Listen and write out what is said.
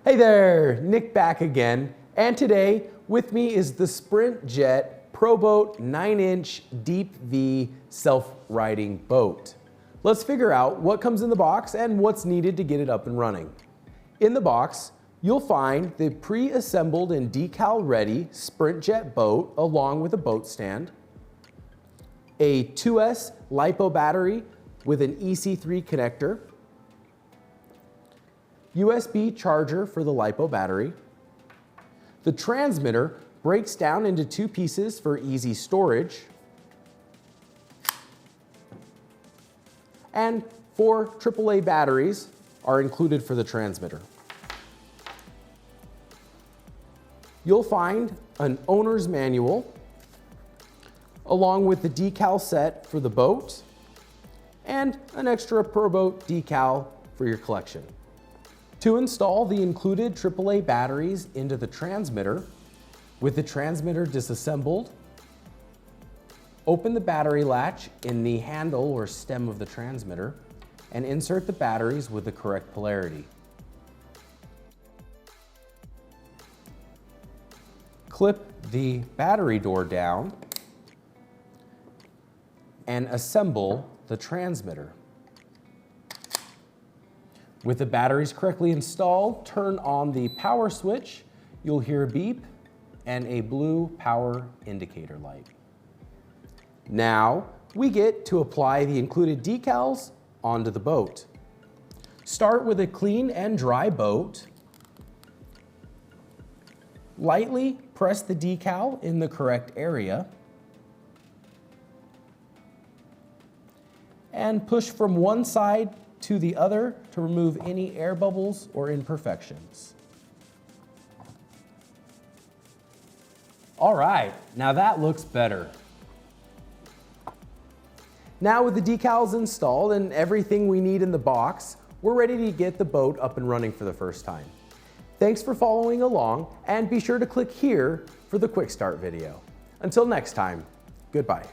Hey there, Nick back again, and today with me is the Sprintjet ProBoat 9-inch Deep V self-riding boat. Let's figure out what comes in the box and what's needed to get it up and running. In the box, you'll find the pre-assembled and decal-ready Sprintjet boat along with a boat stand, a 2S LiPo battery with an EC3 connector, USB charger for the LiPo battery. The transmitter breaks down into two pieces for easy storage, and 4 AAA batteries are included for the transmitter. You'll find an owner's manual along with the decal set for the boat and an extra ProBoat decal for your collection. To install the included AAA batteries into the transmitter, with the transmitter disassembled, open the battery latch in the handle or stem of the transmitter and insert the batteries with the correct polarity. Clip the battery door down and assemble the transmitter. With the batteries correctly installed, turn on the power switch. You'll hear a beep and a blue power indicator light. Now we get to apply the included decals onto the boat. Start with a clean and dry boat. Lightly press the decal in the correct area and push from one side to the other to remove any air bubbles or imperfections. All right, now that looks better. Now with the decals installed and everything we need in the box, we're ready to get the boat up and running for the first time. Thanks for following along, and be sure to click here for the quick start video. Until next time, goodbye.